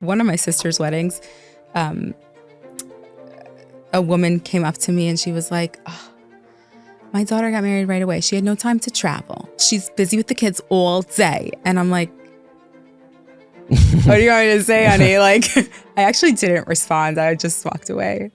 one of my sister's weddings, a woman came up to me and she was like, oh, my daughter got married right away. She had no time to travel. She's busy with the kids all day. And I'm like, what do you want me to say, honey? Like, I actually didn't respond. I just walked away.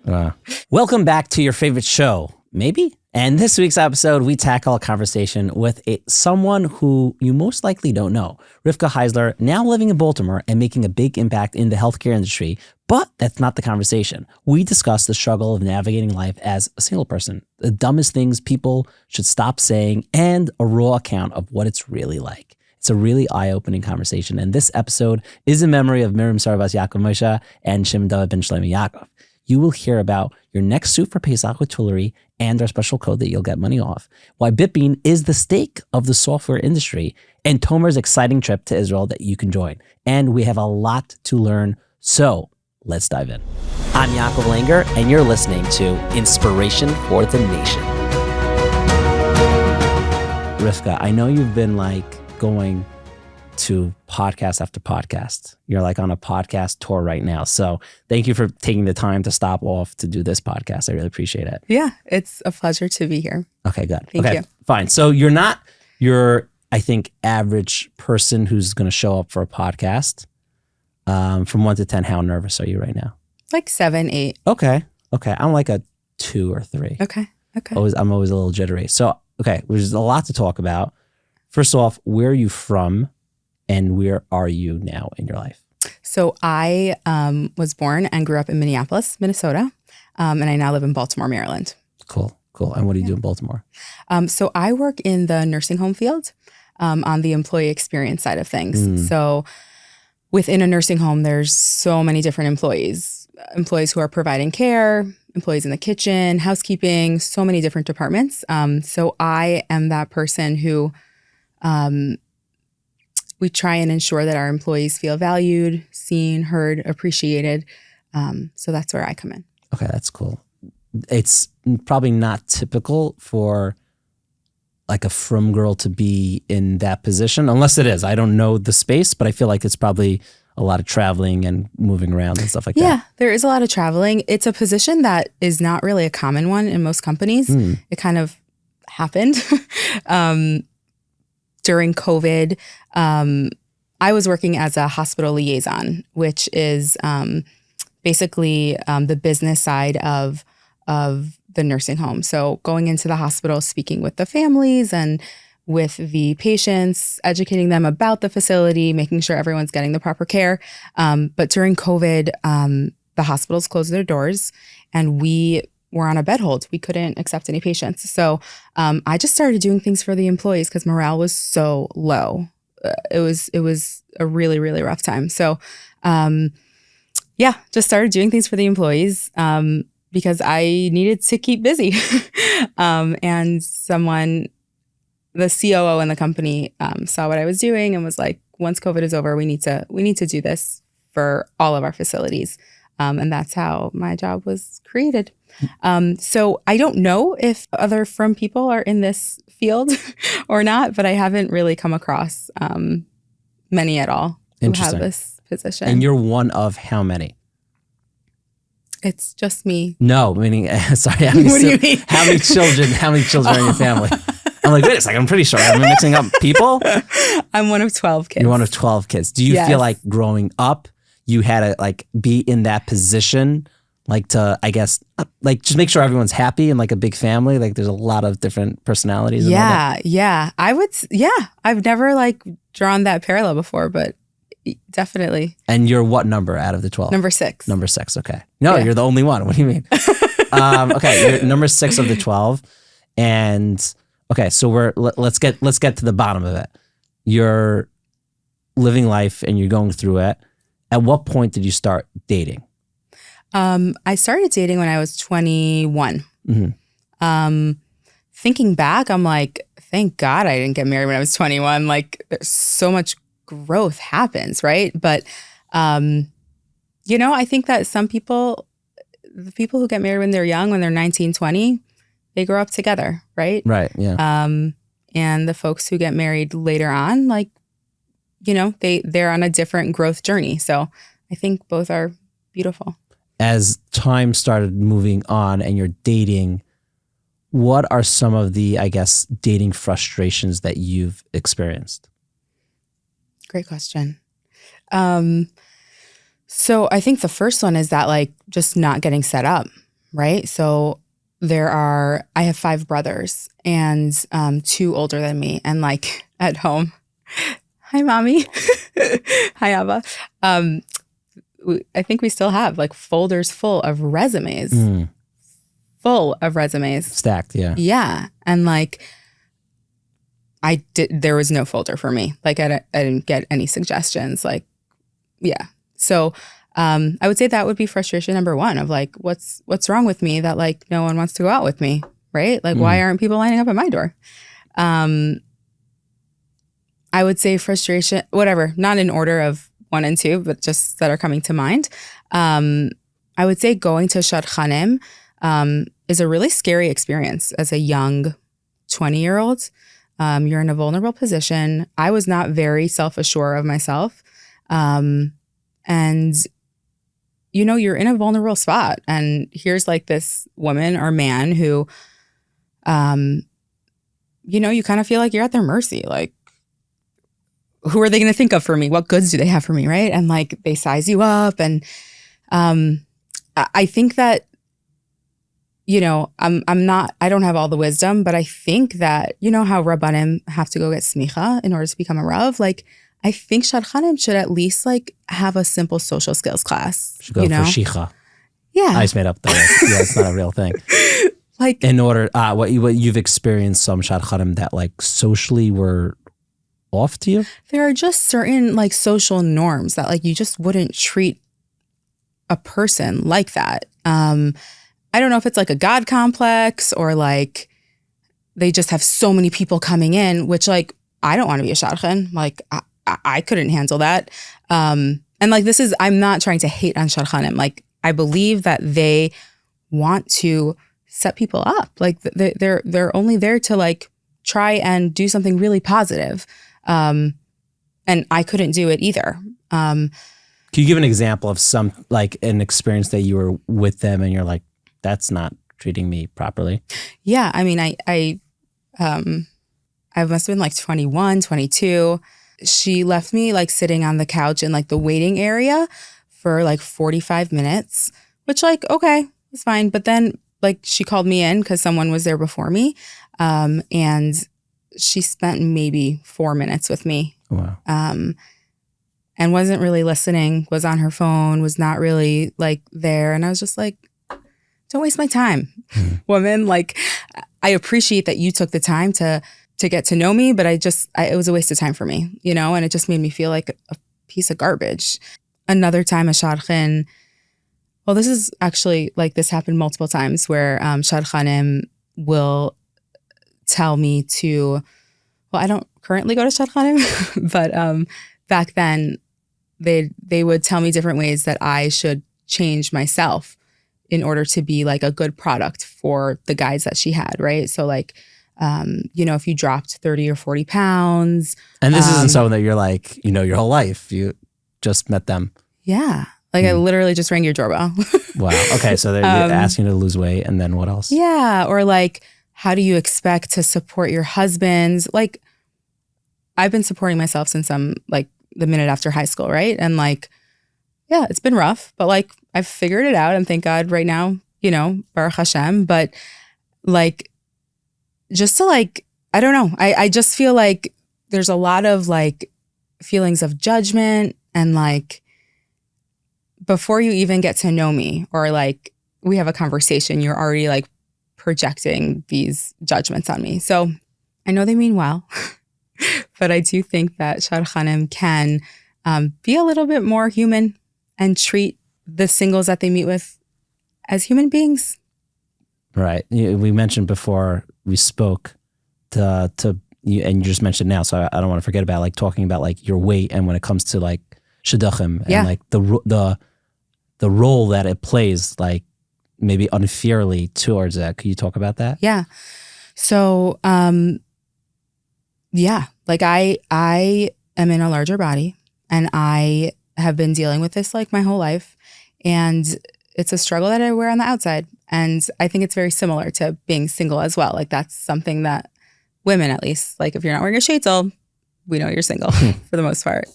Welcome back to your favorite show, maybe? And this week's episode, we tackle a conversation with someone who you most likely don't know. Rivka Heisler, now living in Baltimore and making a big impact in the healthcare industry. But that's not the conversation. We discuss the struggle of navigating life as a single person, the dumbest things people should stop saying, and a raw account of what it's really like. It's a really eye-opening conversation. And this episode is in memory of Miriam Sarabas Yaakov Moshe and Shimon David ben Shlomo Yaakov. You will hear about your next suit for Pesach with Twillory and our special code that you'll get money off, why Bitbean is the stake of the software industry, and Tomer's exciting trip to Israel that you can join. And we have a lot to learn, so let's dive in. I'm Yaakov Langer, and you're listening to Inspiration for the Nation. Rivka, I know you've been going to podcast after podcast. You're on a podcast tour right now. So thank you for taking the time to stop off to do this podcast. I really appreciate it. Yeah, it's a pleasure to be here. Okay, good. Thank you. Fine. So you're not your, I think, average person who's going to show up for a podcast. From 1 to 10, how nervous are you right now? 7, 8. Okay. I'm like a 2 or 3. Okay. I'm always a little jittery. So, okay, there's a lot to talk about. First off, where are you from? And where are you now in your life? So I was born and grew up in Minneapolis, Minnesota, and I now live in Baltimore, Maryland. Cool. And what do you do in Baltimore? So I work in the nursing home field on the employee experience side of things. So within a nursing home, there's so many different employees who are providing care, employees in the kitchen, housekeeping, so many different departments. So I am that person who we try and ensure that our employees feel valued, seen, heard, appreciated. So that's where I come in. Okay, that's cool. It's probably not typical for a frum girl to be in that position, unless it is. I don't know the space, but I feel like it's probably a lot of traveling and moving around and stuff like that. Yeah, there is a lot of traveling. It's a position that is not really a common one in most companies. It kind of happened. During COVID, I was working as a hospital liaison, which is basically the business side of the nursing home. So going into the hospital, speaking with the families and with the patients, educating them about the facility, making sure everyone's getting the proper care. But during COVID, the hospitals closed their doors and we were on a bed hold. We couldn't accept any patients. So I just started doing things for the employees because morale was so low. It was a really, really rough time. So just started doing things for the employees because I needed to keep busy. And the COO in the company saw what I was doing and was like, once COVID is over, we need to do this for all of our facilities. And that's how my job was created. So I don't know if other frum people are in this field or not, but I haven't really come across many at all who have this position. And you're one of how many? It's just me. No, meaning, sorry. What do you mean? How many children are in your family? I'm like, wait a second, I'm pretty sure. I'm mixing up people. I'm one of 12 kids. You're one of 12 kids. Do you feel like growing up, you had to be in that position, to, I guess, just make sure everyone's happy and a big family? There's a lot of different personalities. Yeah. I've never drawn that parallel before, but definitely. And you're what number out of the 12? Number 6. Number 6, okay. No, You're the only one. What do you mean? Okay, you're number 6 of the 12. And okay, so let's get to the bottom of it. You're living life and you're going through it. At what point did you start dating? I started dating when I was 21. Thinking back, I'm like, thank God I didn't get married when I was 21. There's so much growth happens, right? But, I think that some people, the people who get married when they're young, when they're 19, 20, they grow up together, right? Right, yeah. And the folks who get married later on, they're on a different growth journey. So I think both are beautiful. As time started moving on and you're dating, what are some of the, I guess, dating frustrations that you've experienced? Great question. So I think the first one is that like just not getting set up, right? So I have 5 brothers and 2 older than me, and like at home, hi mommy, hi Abba. I think we still have like folders full of resumes, full of resumes, Stacked, yeah. Yeah, and like there was no folder for me. Like I didn't get any suggestions. Like, yeah. So I would say that would be frustration number 1 of like, what's wrong with me that like no one wants to go out with me, right? Like, why aren't people lining up at my door? I would say frustration, whatever, not in order of 1 and 2, but just that are coming to mind. I would say going to shadchanim is a really scary experience as a young 20-year-old. You're in a vulnerable position. I was not very self-assured of myself. And, you know, you're in a vulnerable spot. And here's like this woman or man who, you know, you kind of feel like you're at their mercy. Like, who are they going to think of for me? What goods do they have for me, right? And like they size you up. And I think that, you know, I don't have all the wisdom, but I think that, you know how Rabbanim have to go get smicha in order to become a Rav? Like, I think shadchanim should at least like have a simple social skills class. Should go for shicha. Yeah. I just made up the word. Yeah, it's not a real thing. Like, in order, what you've experienced some shadchanim that like socially were off to you? There are just certain like social norms that like you just wouldn't treat a person like that. I don't know if it's like a God complex or like they just have so many people coming in, which like I don't want to be a shadchan. Like I couldn't handle that. And like I'm not trying to hate on shadchanim. Like I believe that they want to set people up. Like they're only there to like try and do something really positive. And I couldn't do it either. Can you give an example of some, like an experience that you were with them and you're like, that's not treating me properly? Yeah. I mean, I must have been like 21, 22. She left me like sitting on the couch in like the waiting area for like 45 minutes, which like, okay, it's fine. But then like she called me in because someone was there before me. And she spent maybe 4 minutes with me. Wow. And wasn't really listening, was on her phone, was not really like there. And I was just like, don't waste my time, woman. Like, I appreciate that you took the time to get to know me, but it was a waste of time for me, you know? And it just made me feel like a piece of garbage. Another time a shadchan, well, this is actually like this happened multiple times where shadchanim will tell me to, well, I don't currently go to shadchanim, but back then they would tell me different ways that I should change myself in order to be like a good product for the guys that she had, right? So like, you know, if you dropped 30 or 40 pounds. And this isn't someone that you're like, you know, your whole life. You just met them. Yeah. Like I literally just rang your doorbell. Wow. Okay. So they're asking you to lose weight, and then what else? Yeah. Or like, how do you expect to support your husbands? Like, I've been supporting myself since I'm like the minute after high school, right? And like, yeah, it's been rough, but like I've figured it out, and thank God right now, you know, Baruch Hashem. But like, just to like, I don't know. I just feel like there's a lot of like feelings of judgment, and like before you even get to know me or like we have a conversation, you're already like projecting these judgments on me. So I know they mean well, but I do think that shadchanim can be a little bit more human and treat the singles that they meet with as human beings. Right. We mentioned before we spoke to you, and you just mentioned now, so I don't want to forget about like talking about like your weight, and when it comes to like shidduchim and like the role that it plays, like maybe unfairly towards that. Could you talk about that? Yeah. So, yeah, like I am in a larger body, and I have been dealing with this like my whole life. And it's a struggle that I wear on the outside. And I think it's very similar to being single as well. Like that's something that women, at least, like if you're not wearing a sheitel, we know you're single for the most part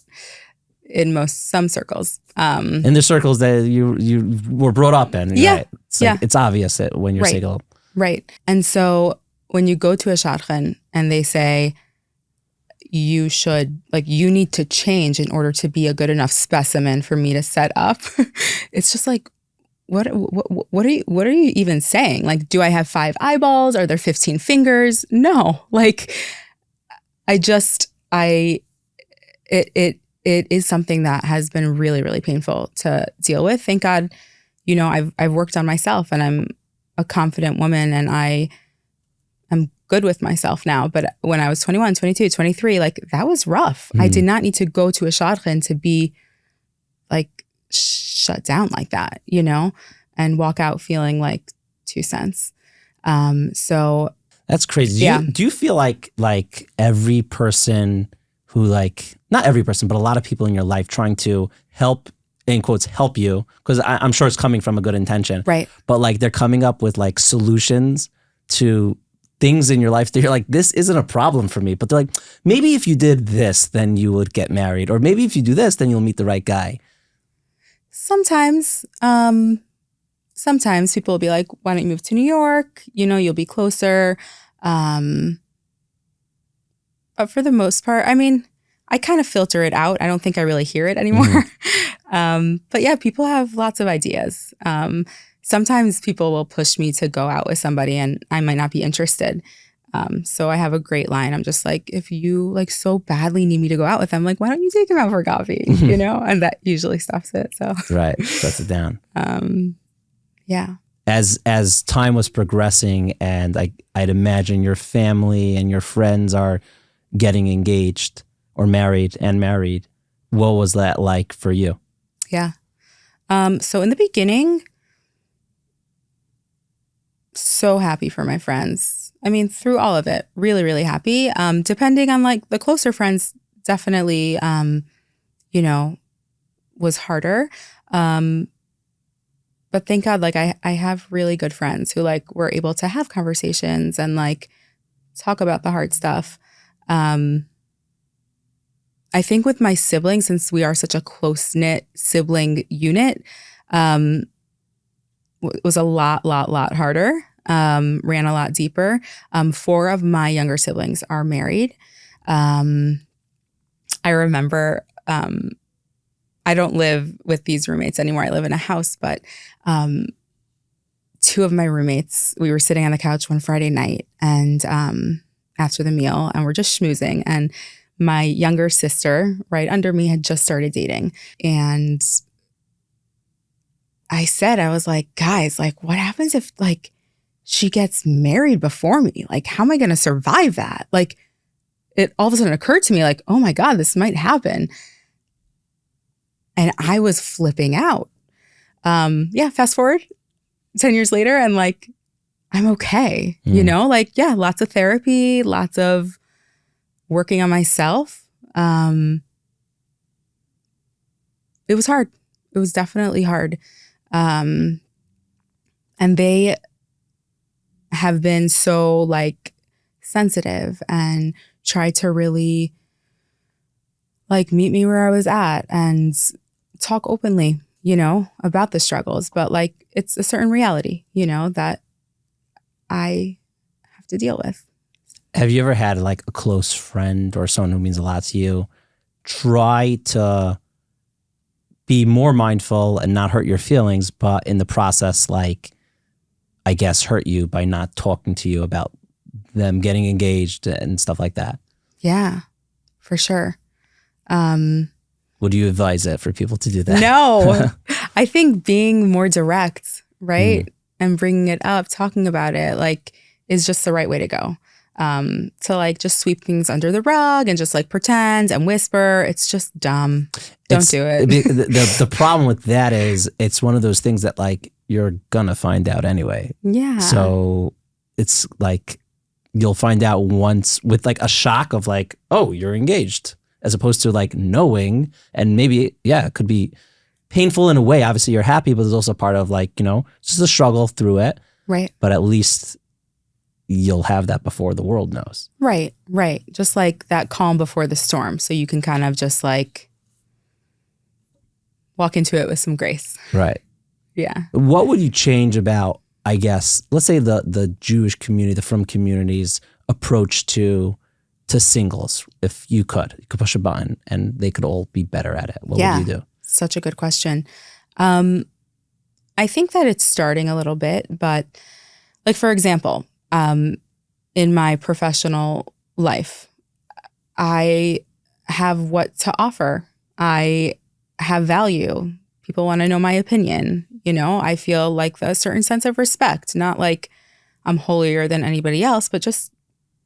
in some circles. In the circles that you were brought up in. Yeah. Right? It's like, it's obvious that when you're single. Right. And so when you go to a shadchan and they say, you need to change in order to be a good enough specimen for me to set up. It's just like, what are you even saying? Like, do I have 5 eyeballs? Are there 15 fingers? No. Like, it is something that has been really, really painful to deal with. Thank God, I've worked on myself and I'm a confident woman and I'm good with myself now. But when I was 21, 22, 23, like that was rough. I did not need to go to a shadchan to be like shut down like that, and walk out feeling like 2 cents. So that's crazy. Do you feel like every person who not every person, but a lot of people in your life trying to help, in quotes, help you, because I'm sure it's coming from a good intention. Right. But they're coming up with solutions to things in your life that you're like, this isn't a problem for me. But they're like, maybe if you did this, then you would get married. Or maybe if you do this, then you'll meet the right guy. Sometimes people will be like, why don't you move to New York? You'll be closer. But for the most part, I mean, I kind of filter it out. I don't think I really hear it anymore. But yeah, people have lots of ideas. Sometimes people will push me to go out with somebody and I might not be interested. So I have a great line. I'm just like, if you so badly need me to go out with them, why don't you take him out for coffee? And that usually stops it. So right, shuts it down. Yeah. As time was progressing, and I'd imagine your family and your friends are getting engaged or married. What was that like for you? Yeah. So in the beginning, so happy for my friends. I mean, through all of it, really, really happy. Depending on the closer friends, definitely, was harder. But thank God, I have really good friends who were able to have conversations and talk about the hard stuff. I think with my siblings, since we are such a close-knit sibling unit, was a lot harder, ran a lot deeper. 4 of my younger siblings are married. I remember, I don't live with these roommates anymore. I live in a house, but 2 of my roommates, we were sitting on the couch one Friday night and after the meal, and we're just schmoozing, and my younger sister right under me had just started dating. And I was like, guys, what happens if she gets married before me? How am I going to survive that? It all of a sudden occurred to me oh my God, this might happen. And I was flipping out. Fast forward 10 years later and I'm okay. Lots of therapy, lots of working on myself. It was hard. It was definitely hard. And they have been so sensitive and tried to really meet me where I was at and talk openly, about the struggles. But it's a certain reality, that I have to deal with. Have you ever had a close friend or someone who means a lot to you try to be more mindful and not hurt your feelings, but in the process, I guess, hurt you by not talking to you about them getting engaged and stuff like that? Yeah, for sure. Would you advise it for people to do that? No, I think being more direct, right? And bringing it up, talking about it, is just the right way to go. To just sweep things under the rug and just pretend and whisper. It's just dumb. Don't do it. The problem with that is it's one of those things that you're gonna find out anyway. Yeah. So it's you'll find out once with a shock of oh, you're engaged. as opposed to like knowing, and maybe, it could be painful in a way. Obviously you're happy, but there's also part of like, just a struggle through it. Right. But at least you'll have that before the world knows. Right. Just like that calm before the storm. So you can kind of just like walk into it with some grace. Right. Yeah. What would you change about, I guess, let's say the Jewish community, the frum community's approach to singles? If you could push a button and they could all be better at it, what would you do? Such a good question. I think that it's starting a little bit, but like, for example, in my professional life, I have what to offer. I have value. People want to know my opinion. I feel like a certain sense of respect, not like I'm holier than anybody else, but just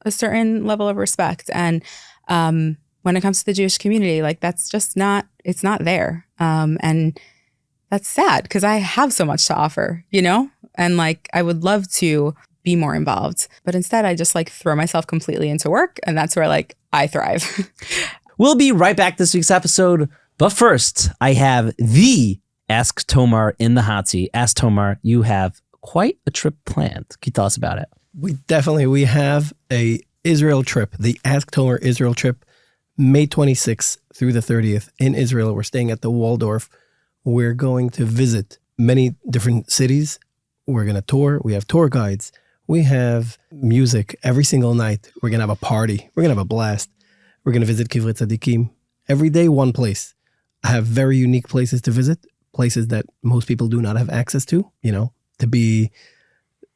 a certain level of respect. And when it comes to the Jewish community, like that's just it's not there. And that's sad because I have so much to offer, and like I would love to be more involved, but instead I just like throw myself completely into work, and that's where like I thrive. We'll be right back this week's episode, but first I have the AskTomer in the hot seat. AskTomer, you have quite a trip planned. Can you tell us about it? We have a Israel trip, the AskTomer Israel trip, May 26th through the 30th in Israel. We're staying at the Waldorf. We're going to visit many different cities. We're going to tour. We have tour guides. We have music every single night. We're going to have a party. We're going to have a blast. We're going to visit Kivrei Tzadikim. Every day, one place. I have very unique places to visit, places that most people do not have access to, to be,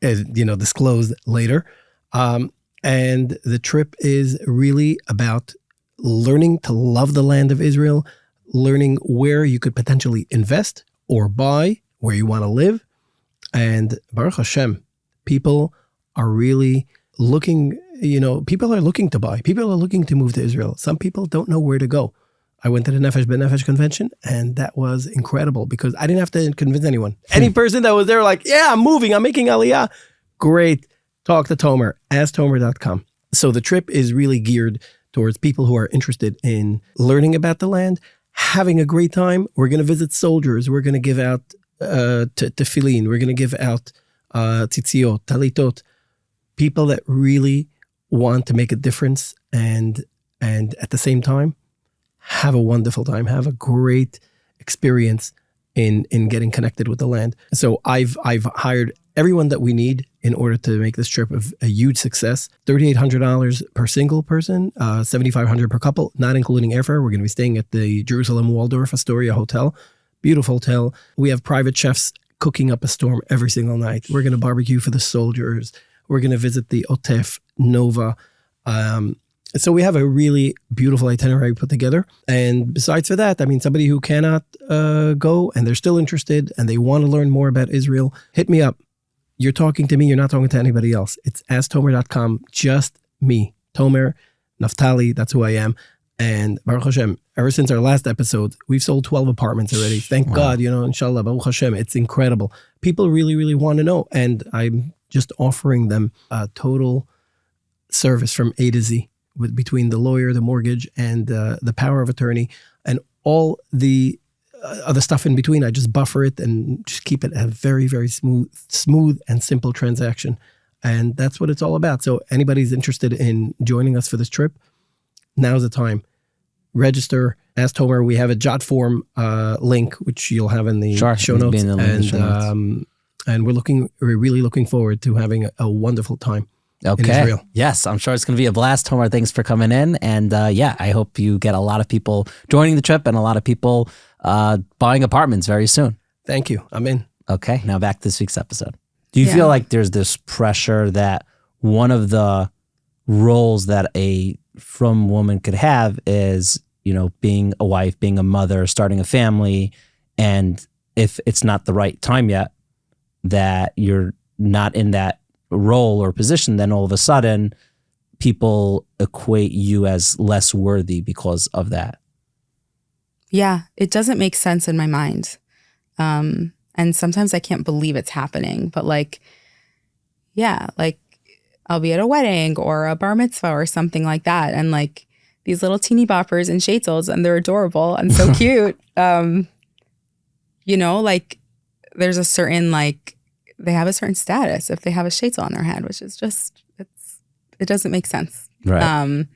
disclosed later. And the trip is really about learning to love the land of Israel, learning where you could potentially invest or buy, where you want to live. And Baruch Hashem, people are really looking, people are looking to buy. People are looking to move to Israel. Some people don't know where to go. I went to the Nefesh B'Nefesh convention, and that was incredible because I didn't have to convince anyone. Any person that was there like, yeah, I'm moving, I'm making Aliyah. Great. Talk to Tomer, AskTomer.com. So the trip is really geared towards people who are interested in learning about the land, having a great time. We're going to visit soldiers. We're going to give out tefillin. We're going to give out tzitziot, talitot. People that really want to make a difference and at the same time, have a wonderful time, have a great experience in getting connected with the land. So I've hired everyone that we need in order to make this trip a huge success. $3,800 per single person, $7,500 per couple, not including airfare. We're going to be staying at the Jerusalem Waldorf Astoria Hotel. Beautiful hotel. We have private chefs cooking up a storm every single night. We're going to barbecue for the soldiers. We're going to visit the Otef, Nova. So we have a really beautiful itinerary put together. And besides for that, somebody who cannot go and they're still interested and they want to learn more about Israel, hit me up. You're talking to me. You're not talking to anybody else. It's AskTomer.com. Just me, Tomer, Naftali. That's who I am. And Baruch Hashem, ever since our last episode, we've sold 12 apartments already. Thank God, inshallah, Baruch Hashem. It's incredible. People really, really want to know. And I'm just offering them a total service from A to Z, between the lawyer, the mortgage, and the power of attorney, and all the other stuff in between. I just buffer it and just keep it a very, very smooth and simple transaction. And that's what it's all about. So anybody's interested in joining us for this trip, now's the time. Register, ask Tomer. We have a jot form link, which you'll have in the show notes. And we're really looking forward to having a wonderful time. Okay. Yes, I'm sure it's going to be a blast. Tomer, thanks for coming in. And I hope you get a lot of people joining the trip and a lot of people buying apartments very soon. Thank you. I'm in. Okay. Now back to this week's episode. Do you feel like there's this pressure that one of the roles that a frum woman could have is, being a wife, being a mother, starting a family, and if it's not the right time yet, that you're not in that role or position, then all of a sudden people equate you as less worthy because of that? Yeah, it doesn't make sense in my mind. And sometimes I can't believe it's happening, but I'll be at a wedding or a bar mitzvah or something like that. And these little teeny boppers and shaitzels, and they're adorable and so cute. You know, like there's a certain, like, they have a certain status if they have a shaitel on their head, which is just, it doesn't make sense. Right.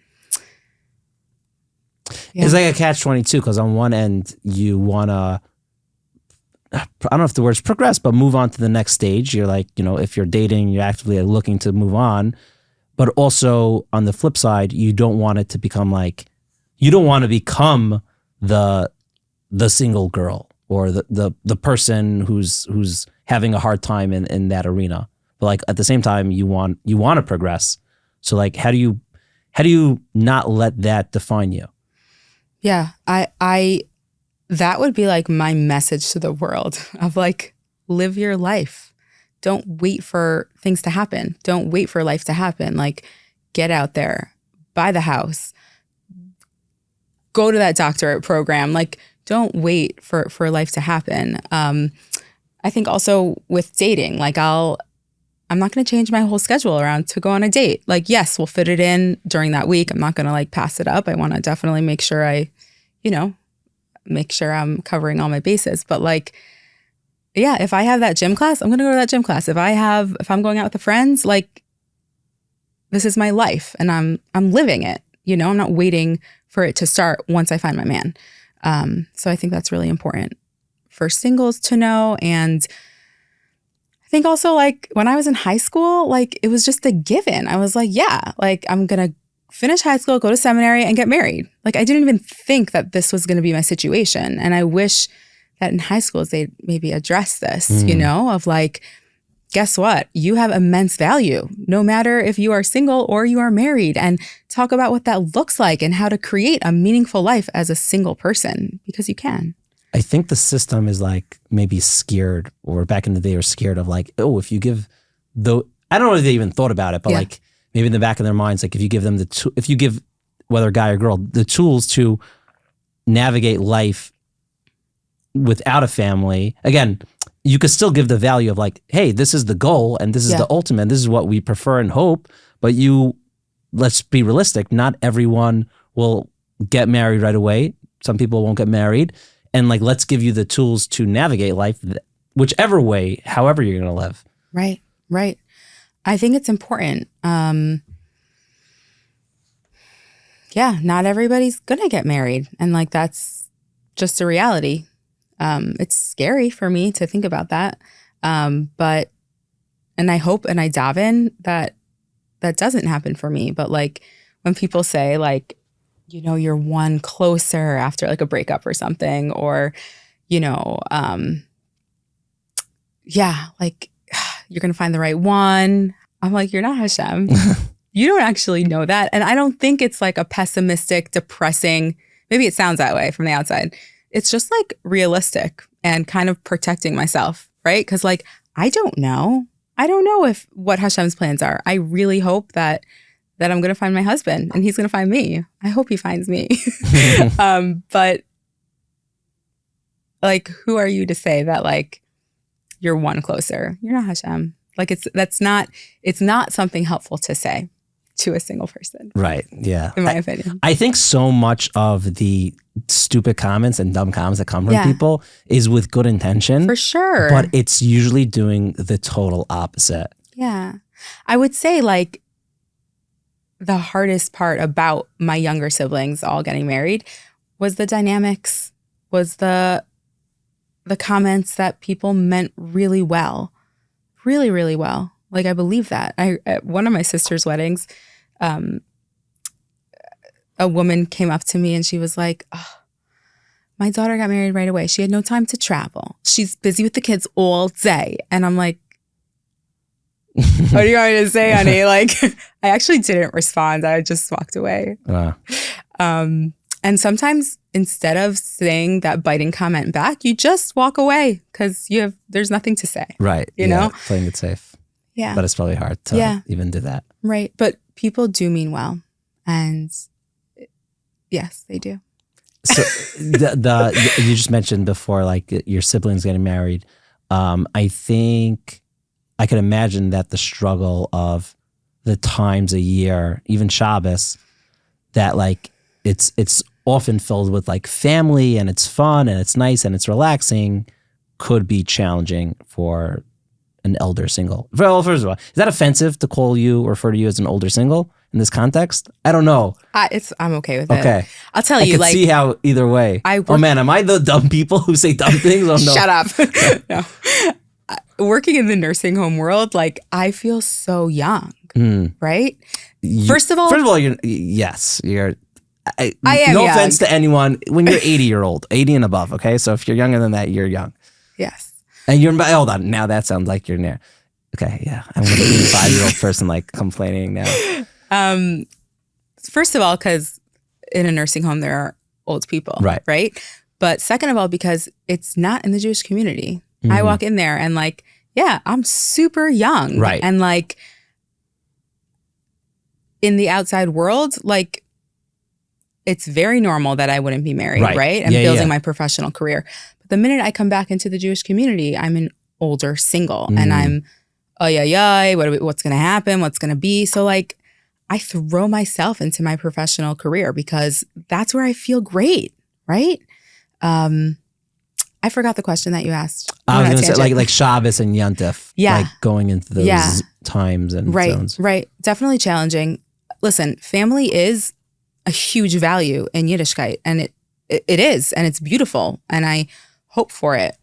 Yeah. It's like a catch-22 because on one end you want to, I don't know if the word's progress, but move on to the next stage. You're like, you know, if you're dating, you're actively looking to move on. But also on the flip side, you don't want it to become like, you don't want to become the single girl or the person who's having a hard time in that arena. But like at the same time, you want to progress. So like, how do you not let that define you? Yeah, I that would be like my message to the world of like, live your life. Don't wait for things to happen. Don't wait for life to happen. Like, get out there, buy the house, go to that doctorate program. Like, don't wait for life to happen. I think also with dating, like I'm not going to change my whole schedule around to go on a date. Like, yes, we'll fit it in during that week. I'm not going to like pass it up. I want to definitely make sure I'm covering all my bases. But like, yeah, if I have that gym class, I'm going to go to that gym class. If I'm going out with the friends, like, this is my life and I'm living it. You know, I'm not waiting for it to start once I find my man. So I think that's really important for singles to know. And I think also, like, when I was in high school, like, it was just a given. I was like, yeah, like, I'm going to finish high school, go to seminary, and get married. Like, I didn't even think that this was going to be my situation. And I wish that in high schools they'd maybe address this, you know, of like, guess what? You have immense value, no matter if you are single or you are married, and talk about what that looks like and how to create a meaningful life as a single person, because you can. I think the system is like maybe scared, or back in the day, are scared of like, oh, if you give I don't know if they even thought about it, but like maybe in the back of their minds, like if you give them if you give whether guy or girl the tools to navigate life without a family, again, you could still give the value of like, hey, this is the goal and this is the ultimate. This is what we prefer and hope. But let's be realistic. Not everyone will get married right away. Some people won't get married. And like, let's give you the tools to navigate life, whichever way, however you're going to live. Right, right. I think it's important. Yeah, not everybody's going to get married. And like, that's just a reality. It's scary for me to think about that. And I hope and I daven that doesn't happen for me. But like, when people say like, you know, you're one closer after like a breakup or something, or, you know, yeah, like you're going to find the right one. I'm like, you're not Hashem. You don't actually know that. And I don't think it's like a pessimistic, depressing, maybe it sounds that way from the outside. It's just like realistic and kind of protecting myself, right? Because like, I don't know what Hashem's plans are. I really hope that I'm going to find my husband and he's going to find me. I hope he finds me. But like, who are you to say that like you're one closer? You're not Hashem. Like it's not something helpful to say to a single person. Right. Yeah. In my opinion. I think so much of the stupid comments and dumb comments that come from people is with good intention. For sure. But it's usually doing the total opposite. Yeah. I would say like the hardest part about my younger siblings all getting married was the dynamics, was the comments that people meant really well. Really, really well. Like, I believe that. At one of my sister's weddings, a woman came up to me and she was like, oh, my daughter got married right away. She had no time to travel. She's busy with the kids all day. And I'm like, what do you want me to say, honey? Like, I actually didn't respond. I just walked away. Wow. And sometimes instead of saying that biting comment back, you just walk away because there's nothing to say. Right. You know? Playing it safe. Yeah. But it's probably hard to even do that. Right. But people do mean well. And yes, they do. So you just mentioned before, like your siblings getting married. I think I could imagine that the struggle of the times a year, even Shabbos, that like it's often filled with like family and it's fun and it's nice and it's relaxing, could be challenging for an elder single. Well, first of all, is that offensive to call you or refer to you as an older single in this context? I don't know. I'm okay with it. Okay. I'll tell I you, can like, see how either way. Oh man, am I the dumb people who say dumb things? Oh no. shut up. No. Working in the nursing home world, like, I feel so young, right? First of all, you're I am no young. offense to anyone when you're 80 and above. Okay, so if you're younger than that, you're young. Yes. And you're, hold on, now that sounds like you're near. Okay, yeah, I'm an 85-year-old person like complaining now. First of all, because in a nursing home there are old people, right? But second of all, because it's not in the Jewish community. I walk in there and like, yeah, I'm super young, right? And like in the outside world, like, it's very normal that I wouldn't be married, right? And building my professional career. But the minute I come back into the Jewish community, I'm an older single and I'm, what's going to happen? What's going to be? So like, I throw myself into my professional career because that's where I feel great, right? I forgot the question that you asked. I was going to say like Shabbos and Yontif, like going into those times and zones. Right. Definitely challenging. Listen, family is a huge value in Yiddishkeit, and it is, and it's beautiful, and I hope for it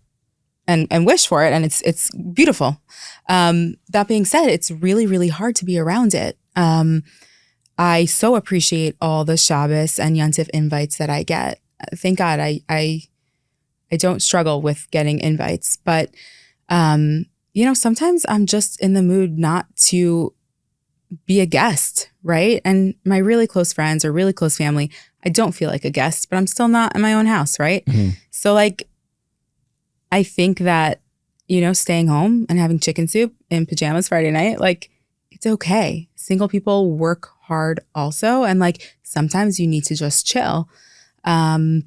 and wish for it, and it's beautiful. That being said, it's really, really hard to be around it. I so appreciate all the Shabbos and Yontif invites that I get. Thank God I don't struggle with getting invites, but sometimes I'm just in the mood not to be a guest, right? And my really close friends or really close family, I don't feel like a guest, but I'm still not in my own house, right? Mm-hmm. So like, I think that, staying home and having chicken soup in pajamas Friday night, like, it's okay. Single people work hard also. And like, sometimes you need to just chill. I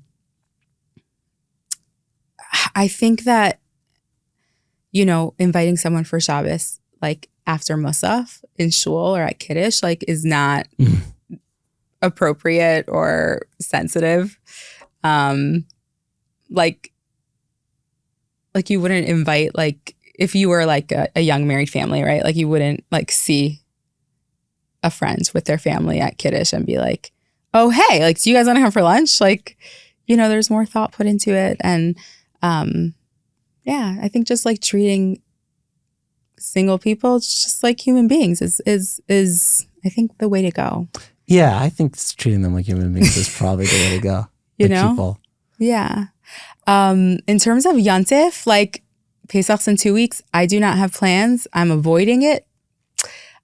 think that, inviting someone for Shabbos, like after Musaf in shul or at Kiddush, like, is not appropriate or sensitive. Like you wouldn't invite, like, if you were like a young married family, right? Like, you wouldn't like see a friend with their family at Kiddush and be like, oh, hey, like, do you guys want to come for lunch? Like, there's more thought put into it. And I think just like treating single people just like human beings is I think the way to go. Yeah, I think treating them like human beings is probably the way to go. People. Yeah. In terms of Yontif, like, Pesach's in 2 weeks. I do not have plans. I'm avoiding it.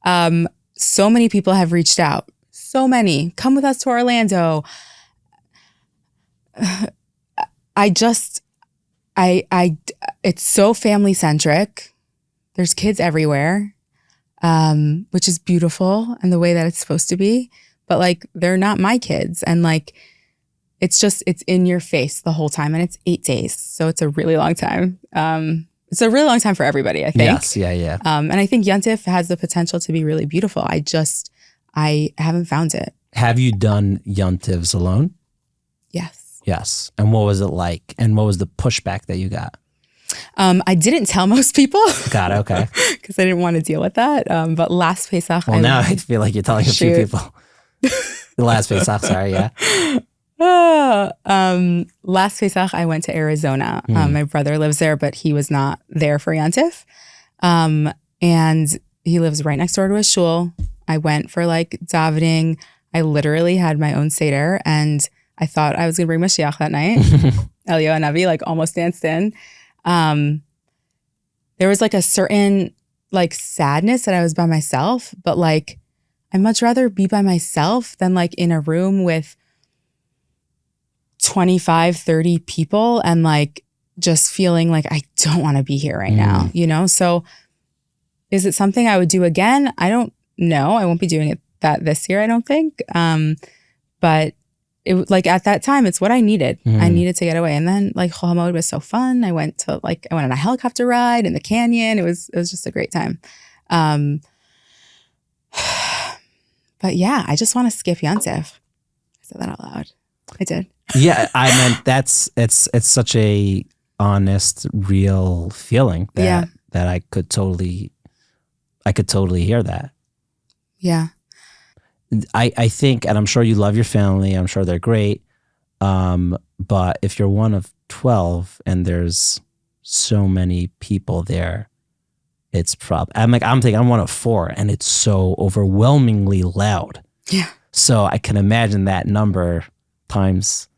So many people have reached out. So many. Come with us to Orlando. It's so family centric. There's kids everywhere, which is beautiful and the way that it's supposed to be. But like, they're not my kids. And like, it's in your face the whole time. And it's 8 days. So it's a really long time. It's a really long time for everybody, I think. Yes, yeah. And I think Yontif has the potential to be really beautiful. I haven't found it. Have you done Yontifs alone? Yes. And what was it like? And what was the pushback that you got? I didn't tell most people. Got it, okay. Because I didn't want to deal with that. But last Pesach... Well, now I feel like you're telling a few people. The last Pesach, sorry, yeah. Last Pesach, I went to Arizona. My brother lives there, but he was not there for Yontif. And he lives right next door to a shul. I went for like davening. I literally had my own seder, and I thought I was going to bring Mashiach that night. Elio and Navi like almost danced in. There was like a certain like sadness that I was by myself, but like, I'd much rather be by myself than like in a room with 25, 30 people and like just feeling like I don't want to be here right now, So is it something I would do again? I don't know. I won't be doing that this year, I don't think. But it, like, at that time, it's what I needed. I needed to get away. And then like Chol Hamoed was so fun. I went on a helicopter ride in the canyon. It was just a great time. But yeah, I just want to skip Yontif. said that out loud. I did. Yeah, I meant it's such a honest, real feeling that I could totally hear that. Yeah. I think, and I'm sure you love your family. I'm sure they're great. But if you're one of 12 and there's so many people there, it's I'm thinking I'm one of 4 and it's so overwhelmingly loud. Yeah. So I can imagine that number times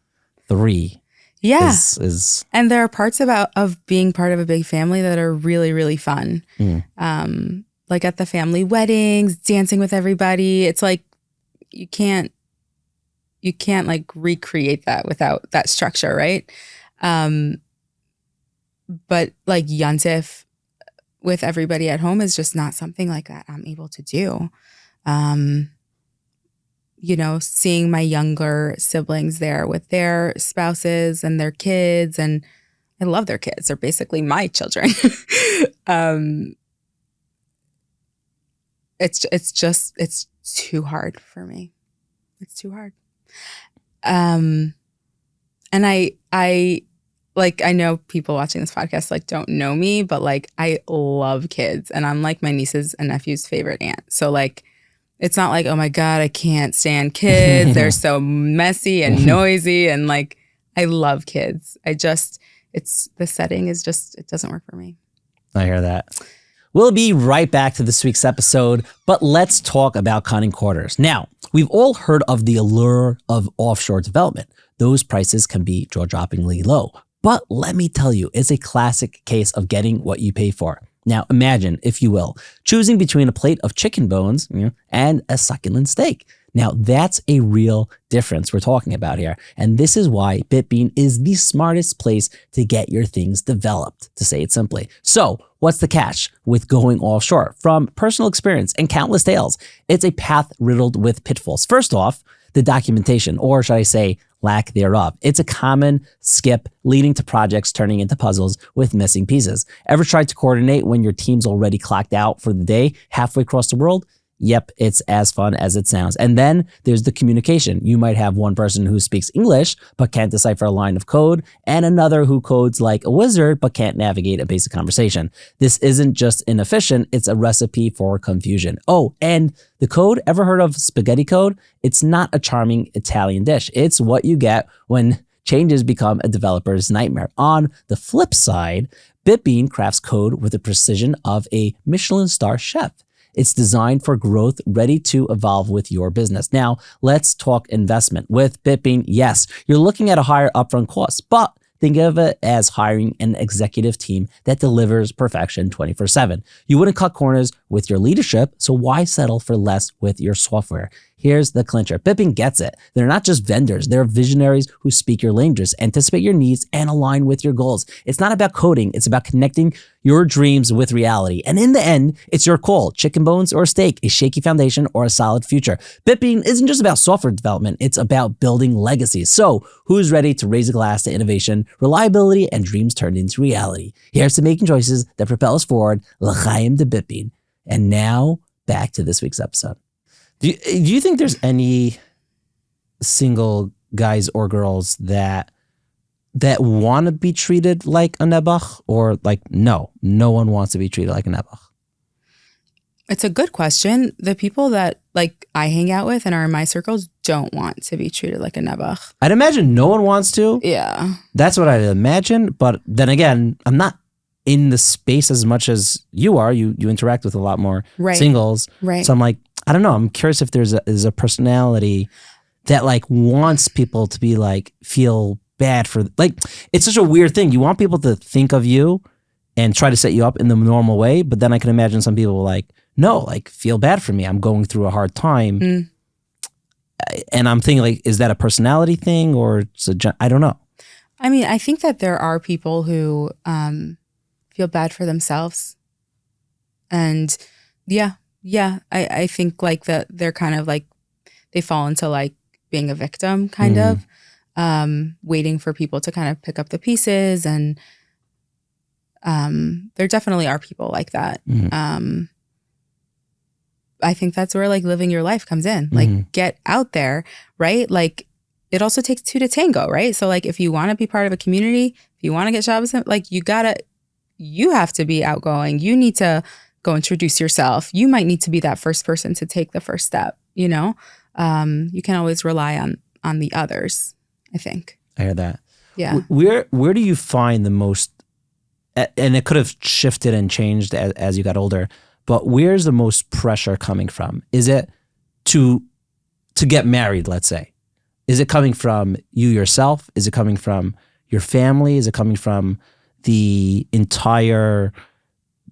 3. Yeah. Is and there are parts of being part of a big family that are really, really fun. Like at the family weddings, dancing with everybody. It's like you can't like recreate that without that structure, right? But like Yontif with everybody at home is just not something like that I'm able to do. You know, seeing my younger siblings there with their spouses and their kids, and I love their kids. They're basically my children. It's too hard for me. It's too hard. And I like, I know people watching this podcast like don't know me, but like I love kids and I'm like my nieces and nephews' favorite aunt. So like, it's not like, oh my God, I can't stand kids. They're so messy and noisy. And like, I love kids. The setting is just, it doesn't work for me. I hear that. We'll be right back to this week's episode, but let's talk about cutting corners. Now, we've all heard of the allure of offshore development. Those prices can be jaw-droppingly low. But let me tell you, it's a classic case of getting what you pay for. Now, imagine, if you will, choosing between a plate of chicken bones and a succulent steak. Now, that's a real difference we're talking about here. And this is why Bitbean is the smartest place to get your things developed, to say it simply. So, what's the catch with going offshore? From personal experience and countless tales, it's a path riddled with pitfalls. First off, the documentation, or should I say, lack thereof. It's a common skip leading to projects turning into puzzles with missing pieces. Ever tried to coordinate when your team's already clocked out for the day halfway across the world? Yep, it's as fun as it sounds. And then there's the communication. You might have one person who speaks English but can't decipher a line of code, and another who codes like a wizard but can't navigate a basic conversation. This isn't just inefficient, it's a recipe for confusion. Oh, and the code, ever heard of spaghetti code? It's not a charming Italian dish. It's what you get when changes become a developer's nightmare. On the flip side, Bitbean crafts code with the precision of a Michelin star chef. It's designed for growth, ready to evolve with your business. Now, let's talk investment. With Bitbean, yes, you're looking at a higher upfront cost, but think of it as hiring an executive team that delivers perfection 24/7. You wouldn't cut corners with your leadership, so why settle for less with your software? Here's the clincher. Bitbean gets it. They're not just vendors. They're visionaries who speak your language, anticipate your needs, and align with your goals. It's not about coding. It's about connecting your dreams with reality. And in the end, it's your call. Chicken bones or steak, a shaky foundation or a solid future. Bitbean isn't just about software development. It's about building legacies. So who's ready to raise a glass to innovation, reliability, and dreams turned into reality? Here's to making choices that propel us forward. L'chaim de Bitbean. And now back to this week's episode. Do you think there's any single guys or girls that want to be treated like a nebuch, or like no one wants to be treated like a nebuch? It's a good question. The people that like I hang out with and are in my circles don't want to be treated like a nebuch. I'd imagine no one wants to. Yeah. That's what I'd imagine. But then again, I'm not in the space as much as you are. You interact with a lot more singles. Right. So I'm like, I don't know. I'm curious if there's a personality that like wants people to be like, feel bad for, like, it's such a weird thing. You want people to think of you and try to set you up in the normal way. But then I can imagine some people like, no, like feel bad for me. I'm going through a hard time. And I'm thinking like, is that a personality thing or I don't know. I mean, I think that there are people who feel bad for themselves. And I think like that they're kind of like, they fall into like being a victim kind of, waiting for people to kind of pick up the pieces. And there definitely are people like that. I think that's where like living your life comes in. Like get out there, right? Like it also takes two to tango, right? So like if you want to be part of a community, if you want to get Shabbos, like you have to be outgoing. You need to go introduce yourself. You might need to be that first person to take the first step, you know? You can always rely on the others, I think. I hear that. Yeah. Where do you find the most, and it could have shifted and changed as you got older, but where's the most pressure coming from? Is it to get married, let's say? Is it coming from you yourself? Is it coming from your family? Is it coming from the entire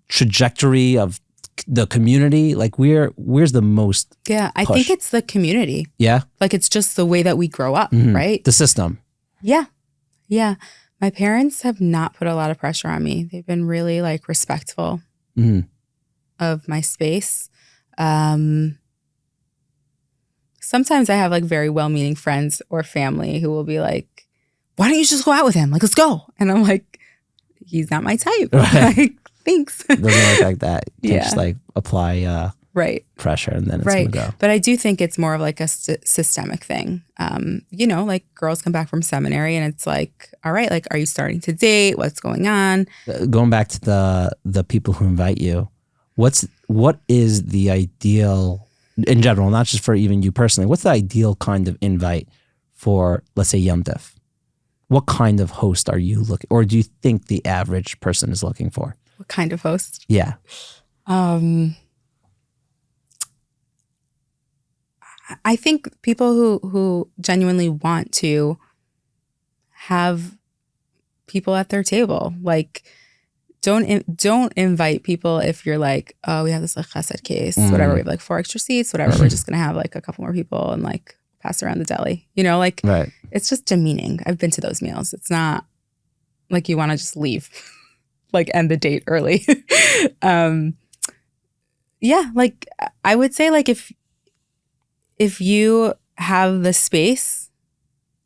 trajectory of the community? Like where's the most Yeah, I push? think it's the community. Yeah? Like it's just the way that we grow up, Mhm. right? The system. Yeah. Yeah. My parents have not put a lot of pressure on me. They've been really like respectful Mhm. of my space. Sometimes I have like very well-meaning friends or family who will be like, why don't you just go out with him? Like, let's go. And I'm like, he's not my type. Right. Like, thanks. It doesn't work like that. You can't Yeah. just like apply Right. pressure and then it's Right. gonna go. But I do think it's more of like a systemic thing. You know, like girls come back from seminary and it's like, all right, like, are you starting to date? What's going on? Going back to the people who invite you, what is the ideal in general, not just for even you personally, what's the ideal kind of invite for, let's say, Yom Tov? What kind of host are you looking, or do you think the average person is looking for? What kind of host? Yeah. I think people who genuinely want to have people at their table. Like, don't invite people if you're like, oh, we have this like chesed case, whatever. We have like 4 extra seats, whatever. We're just gonna have like a couple more people and like pass around the deli. You know, like Right. it's just demeaning. I've been to those meals. It's not like you want to just leave, like end the date early. Yeah, like I would say like if you have the space,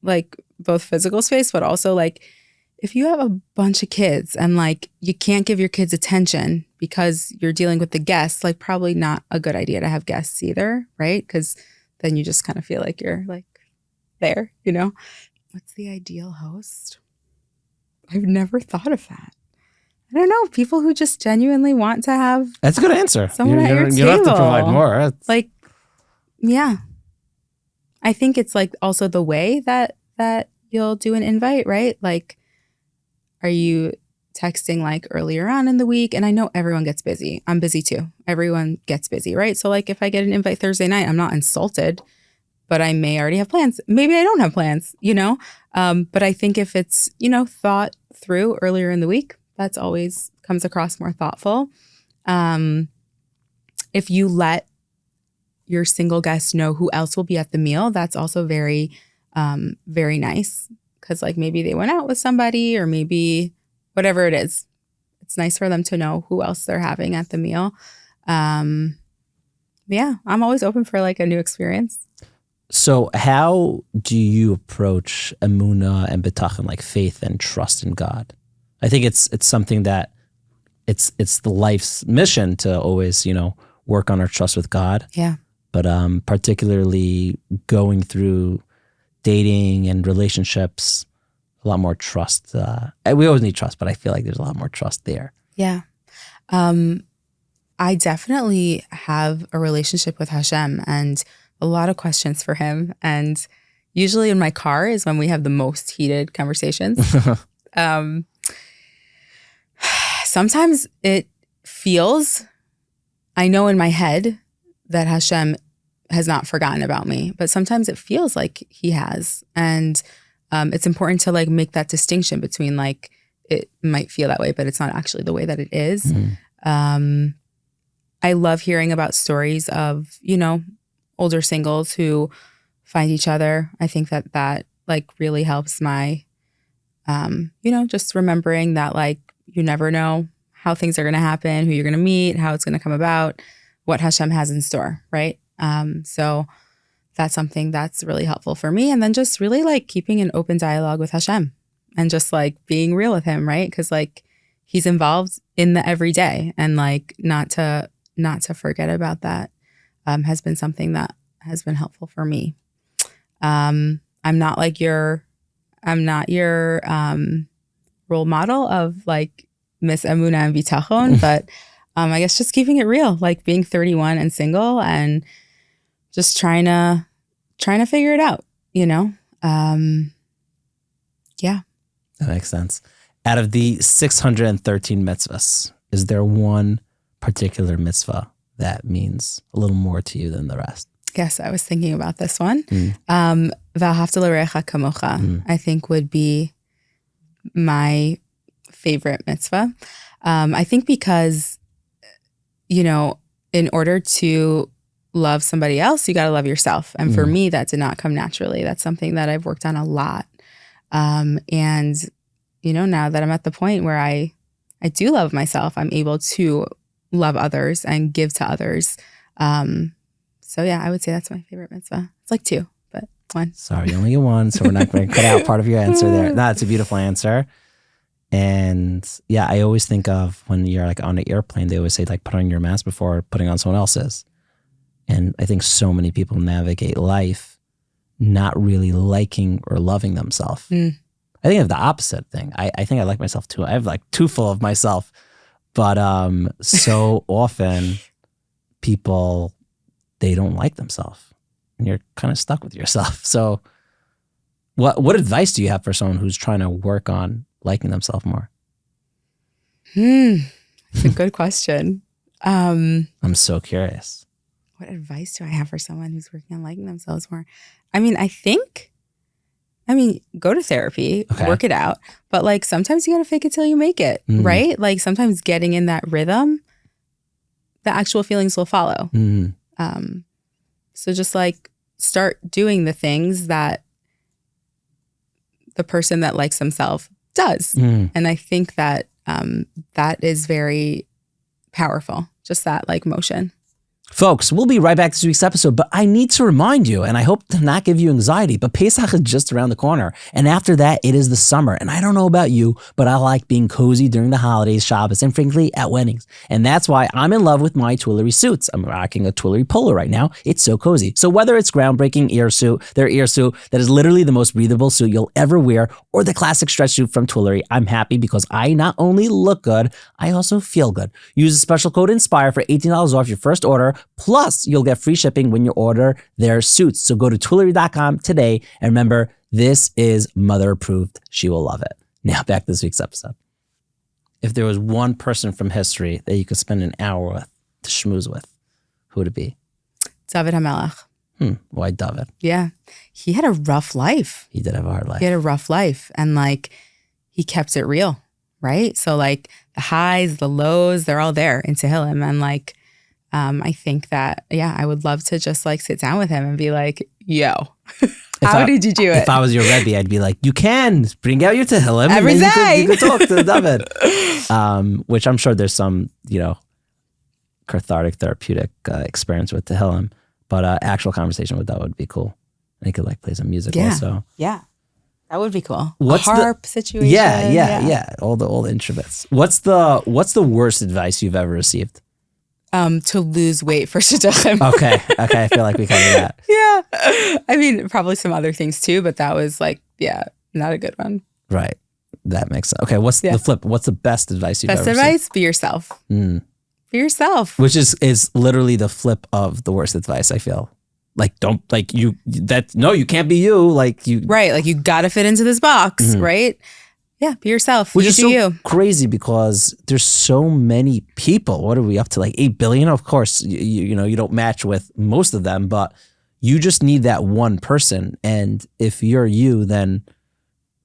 like both physical space, but also like if you have a bunch of kids and like you can't give your kids attention because you're dealing with the guests, like probably not a good idea to have guests either, right? Because then you just kind of feel like you're like there, you know? What's the ideal host? I've never thought of that. I don't know. People who just genuinely want to have That's a good answer. someone at your You don't have to table. provide more. That's- like, yeah. I think it's like also the way that you'll do an invite, right? Like, are you texting like earlier on in the week? And I know everyone gets busy. I'm busy too. Everyone gets busy, right? So like if I get an invite Thursday night, I'm not insulted, but I may already have plans. Maybe I don't have plans, you know? But I think if it's, you know, thought through earlier in the week, that's always comes across more thoughtful. If you let your single guest know who else will be at the meal, that's also very, very nice. Because like maybe they went out with somebody or maybe whatever it is. It's nice for them to know who else they're having at the meal. Yeah, I'm always open for like a new experience. So how do you approach emunah and bitachon, like faith and trust in God? I think it's something that it's the life's mission to always, you know, work on our trust with God. Yeah. But particularly going through dating and relationships, a lot more trust. We always need trust, but I feel like there's a lot more trust there. Yeah. I definitely have a relationship with Hashem and a lot of questions for him. And usually in my car is when we have the most heated conversations. Sometimes it feels, I know in my head that Hashem has not forgotten about me, but sometimes it feels like he has. And it's important to like make that distinction between like, it might feel that way, but it's not actually the way that it is. I love hearing about stories of, you know, older singles who find each other. I think that like really helps my, you know, just remembering that like you never know how things are going to happen, who you're going to meet, how it's going to come about, what Hashem has in store, right? So that's something that's really helpful for me. And then just really like keeping an open dialogue with Hashem and just like being real with him, right? Because like he's involved in the everyday, and like not to forget about that has been something that has been helpful for me. I'm not your role model of like Miss Amuna and Bitachon, but I guess just keeping it real, like being 31 and single and just trying to figure it out, you know? Yeah. That makes sense. Out of the 613 mitzvahs, is there one particular mitzvah that means a little more to you than the rest? Yes, I was thinking about this one. V'ahavta l'recha kamocha, I think would be my favorite mitzvah. I think because, you know, in order to love somebody else, you got to love yourself. And for me, that did not come naturally. That's something that I've worked on a lot. And, you know, now that I'm at the point where I do love myself, I'm able to love others and give to others. So yeah, I would say that's my favorite mitzvah. It's like 2, but 1. Sorry, you only get 1, so we're not going to cut out part of your answer there. No, it's a beautiful answer. And yeah, I always think of when you're like on an airplane, they always say like put on your mask before putting on someone else's. And I think so many people navigate life not really liking or loving themselves. I think I have the opposite thing. I think I like myself too. I have like too full of myself. But so often people, they don't like themselves. And you're kind of stuck with yourself. So what advice do you have for someone who's trying to work on liking themselves more? It's a good question. I'm so curious. What advice do I have for someone who's working on liking themselves more? I mean, go to therapy, work it out. But like sometimes you got to fake it till you make it, right? Like sometimes getting in that rhythm, the actual feelings will follow. So just like start doing the things that the person that likes themselves does. And I think that that is very powerful, just that like motion. Folks, we'll be right back this week's episode, but I need to remind you, and I hope to not give you anxiety, but Pesach is just around the corner. And after that, it is the summer. And I don't know about you, but I like being cozy during the holidays, Shabbos, and frankly, at weddings. And that's why I'm in love with my Twillory suits. I'm rocking a Twillory polo right now. It's so cozy. So whether it's groundbreaking their ear suit that is literally the most breathable suit you'll ever wear, or the classic stretch suit from Twillory, I'm happy because I not only look good, I also feel good. Use a special code INSPIRE for $18 off your first order. Plus, you'll get free shipping when you order their suits. So go to Twillory.com today. And remember, this is mother approved. She will love it. Now back to this week's episode. If there was one person from history that you could spend an hour with, to schmooze with, who would it be? David HaMelech. Why David? Yeah. He had a rough life. He did have a hard life. He had a rough life. And like, he kept it real, right? So like the highs, the lows, they're all there in Tehillim. And like, I think that, yeah, I would love to just like sit down with him and be like, yo, how did you do it? If I was your Rebbe, I'd be like, you can bring out your Tehillim. Every day. You could talk to David. Which I'm sure there's some, cathartic, therapeutic experience with Tehillim. But actual conversation with that would be cool. And he could like play some music also. Yeah. That would be cool. What's a harp situation. Yeah. All the instruments. What's the worst advice you've ever received? To lose weight for shidduchim. Okay. I feel like we covered that. Yeah. I mean, probably some other things too, but that was like, not a good one. Right. That makes sense. Okay. What's the flip? What's the best advice you've ever received? Best advice? Be yourself. Be yourself. Which is literally the flip of the worst advice, I feel. Like, you can't be you. Like you. Right. Like you got to fit into this box, right? Yeah, be yourself. Which is so you. crazy because there's so many people. What are we up to? Like 8 billion? Of course, you don't match with most of them, but you just need that one person. And if you're you, then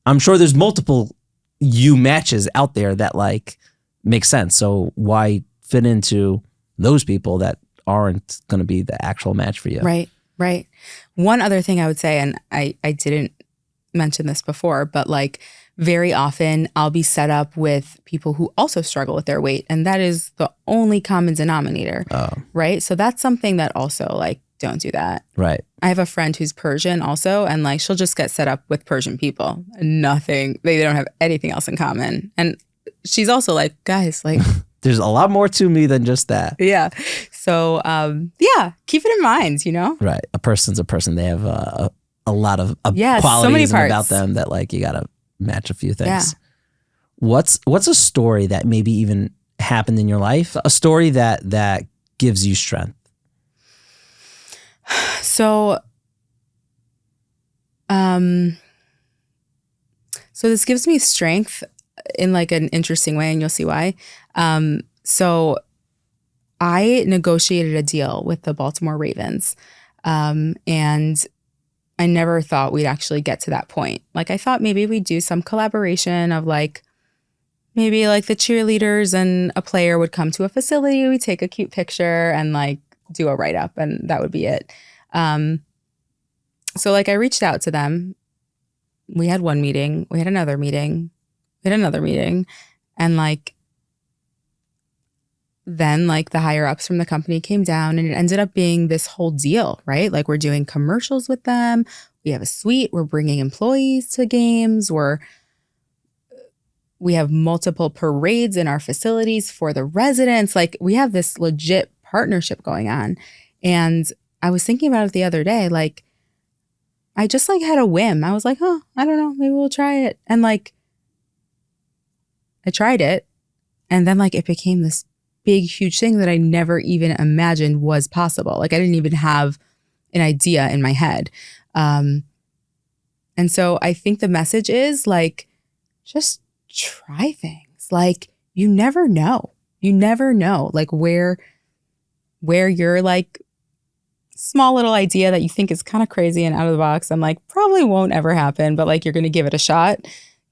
I'm sure there's multiple you matches out there that like make sense. So why fit into those people that aren't going to be the actual match for you? Right. One other thing I would say, and I didn't mention this before, but like, very often I'll be set up with people who also struggle with their weight. And that is the only common denominator, right? So that's something that also like, don't do that. Right. I have a friend who's Persian also, and like she'll just get set up with Persian people. They don't have anything else in common. And she's also like, guys, like... There's a lot more to me than just that. Yeah. So, keep it in mind, Right. A person's a person. They have a a lot of Yeah, so many qualities parts. about them that like you got to match a few things. Yeah. What's a story that maybe even happened in your life? A story that gives you strength? So, so this gives me strength in like an interesting way, and you'll see why. So I negotiated a deal with the Baltimore Ravens, and I never thought we'd actually get to that point. Like I thought maybe we'd do some collaboration of like, maybe like the cheerleaders and a player would come to a facility, we'd take a cute picture and like do a write-up, and that would be it. So like I reached out to them. We had one meeting, we had another meeting, and like then like the higher ups from the company came down, and it ended up being this whole deal, right? Like we're doing commercials with them. We have a suite. We're bringing employees to games. We have multiple parades in our facilities for the residents. Like we have this legit partnership going on. And I was thinking about it the other day. Like I just like had a whim. I was like, oh, I don't know, maybe we'll try it. And like I tried it. And then like it became this big, huge thing that I never even imagined was possible. Like I didn't even have an idea in my head. And so I think the message is like, just try things. Like you never know. You never know like where your like small little idea that you think is kind of crazy and out of the box and like probably won't ever happen, but like you're going to give it a shot.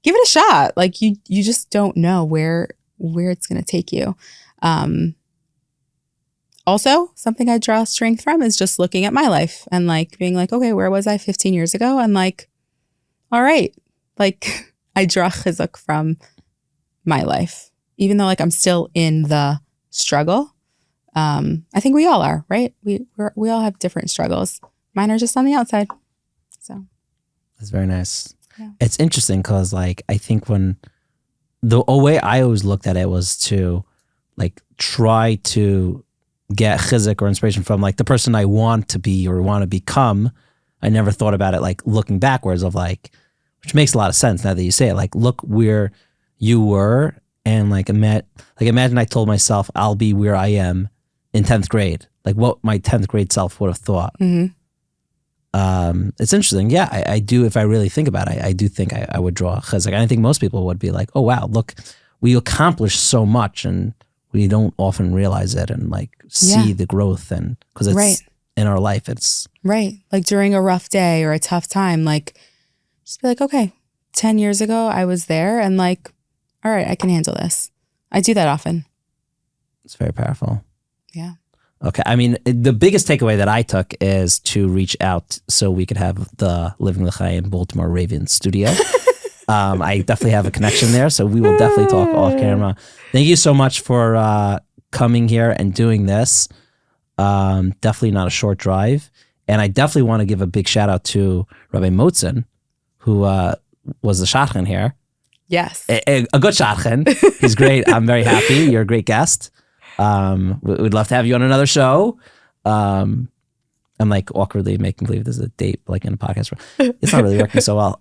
Give it a shot. Like you just don't know where it's going to take you. Also, something I draw strength from is just looking at my life and like being like, okay, where was I 15 years ago? And like, all right, like I draw chizuk from my life, even though like I'm still in the struggle. I think we all are, right? We all have different struggles. Mine are just on the outside. So That's very nice. Yeah. It's interesting because like I think when the way I always looked at it was to like try to get chizuk or inspiration from like the person I want to be or want to become. I never thought about it like looking backwards of like, which makes a lot of sense now that you say it. Like look where you were and like imagine I told myself I'll be where I am in 10th grade. Like what my 10th grade self would have thought. mm-hmm. It's interesting. Yeah, I do. If I really think about it, I do think I would draw chizuk. I think most people would be like, oh wow, look, we accomplished so much and we don't often realize it and like see the growth, and because it's Right. in our life, it's Right. Like during a rough day or a tough time, like just be like, okay, 10 years ago I was there and like, all right, I can handle this. I do that often. it's very powerful. Yeah. Okay. I mean, the biggest takeaway that I took is to reach out so we could have the Living L'Chaim Baltimore Ravens studio. I definitely have a connection there, so we will definitely talk off camera. Thank you so much for coming here and doing this. Definitely not a short drive. And I definitely want to give a big shout out to Rabbi Motzen, who was the shadchan here. Yes. A good shadchan. He's great. I'm very happy. You're a great guest. We'd love to have you on another show. I'm like awkwardly making believe there's a date like in a podcast. It's not really working so well.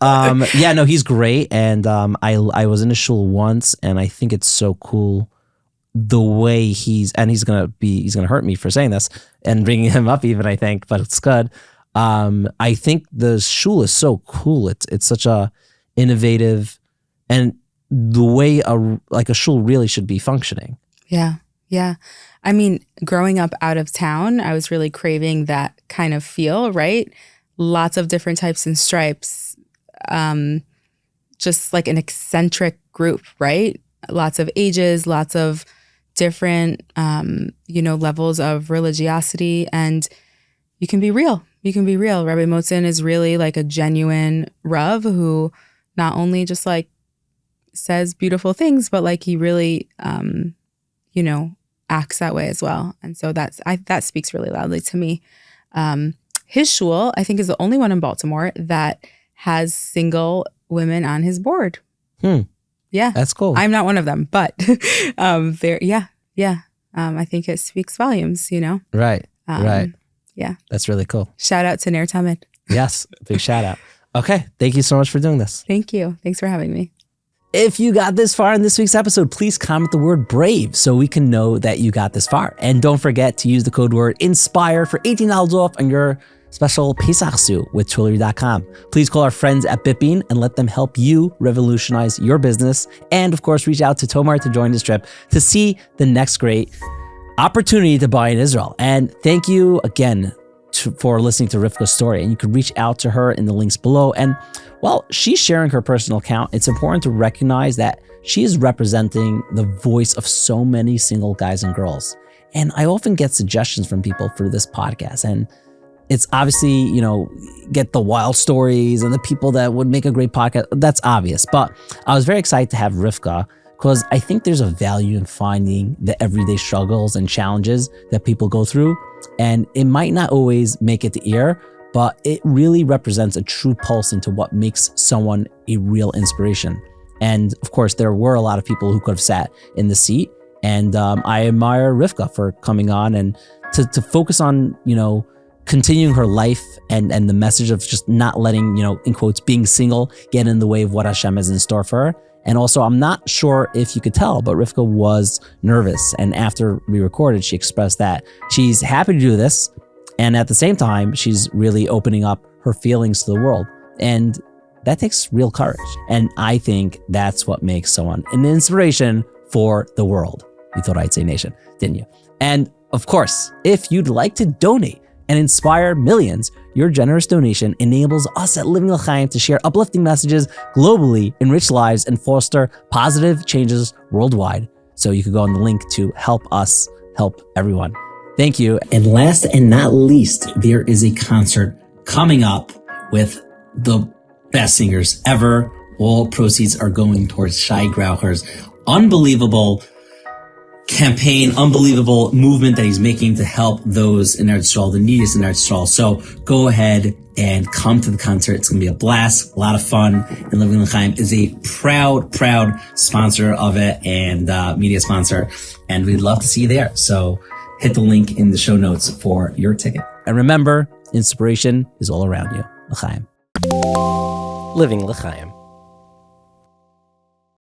Yeah, no, he's great. And I was in a shul once, and I think it's so cool the way he's gonna hurt me for saying this and bringing him up even, I think, but it's good. I think the shul is so cool. It's such a innovative, and the way a shul really should be functioning. Yeah. Yeah. I mean, growing up out of town, I was really craving that kind of feel, right? Lots of different types and stripes, just like an eccentric group, right? Lots of ages, lots of different, levels of religiosity, and you can be real. You can be real. Rabbi Motzen is really like a genuine Rav who not only just like says beautiful things, but like he really, acts that way as well. And so that speaks really loudly to me. His shul, I think, is the only one in Baltimore that has single women on his board. Yeah. That's cool. I'm not one of them, but I think it speaks volumes, Right. Right. Yeah. That's really cool. Shout out to Ner Tamid. Yes, big shout out. Okay, thank you so much for doing this. Thank you. Thanks for having me. If you got this far in this week's episode, please comment the word brave so we can know that you got this far. And don't forget to use the code word INSPIRE for $18 off on your special Pesach suit with Twillory.com. Please call our friends at Bitbean and let them help you revolutionize your business. And of course, reach out to Tomer to join this trip to see the next great opportunity to buy in Israel. And thank you again for listening to Rivka's story. And you can reach out to her in the links below. And while she's sharing her personal account, it's important to recognize that she is representing the voice of so many single guys and girls. And I often get suggestions from people for this podcast. And it's obviously, get the wild stories and the people that would make a great podcast. That's obvious. But I was very excited to have Rivka because I think there's a value in finding the everyday struggles and challenges that people go through. And it might not always make it to air, but it really represents a true pulse into what makes someone a real inspiration. And of course, there were a lot of people who could have sat in the seat. And I admire Rivka for coming on and to focus on, continuing her life and the message of just not letting, in quotes, being single get in the way of what Hashem has in store for her. And also, I'm not sure if you could tell, but Rivka was nervous. And after we recorded, she expressed that she's happy to do this. And at the same time, she's really opening up her feelings to the world. And that takes real courage. And I think that's what makes someone an inspiration for the world. You thought I'd say nation, didn't you? And of course, if you'd like to donate and inspire millions, your generous donation enables us at Living L'Chaim to share uplifting messages globally, enrich lives, and foster positive changes worldwide. So you could go on the link to help us help everyone. Thank you. And last and not least, there is a concert coming up with the best singers ever. All proceeds are going towards Shai Graucher's unbelievable campaign, unbelievable movement that he's making to help those in Eretz Yisrael, the neediest in Eretz Yisrael. So go ahead and come to the concert. It's going to be a blast, a lot of fun. And Living L'Chaim is a proud sponsor of it and media sponsor. And we'd love to see you there. So hit the link in the show notes for your ticket. And remember, inspiration is all around you. L'Chaim. Living L'Chaim.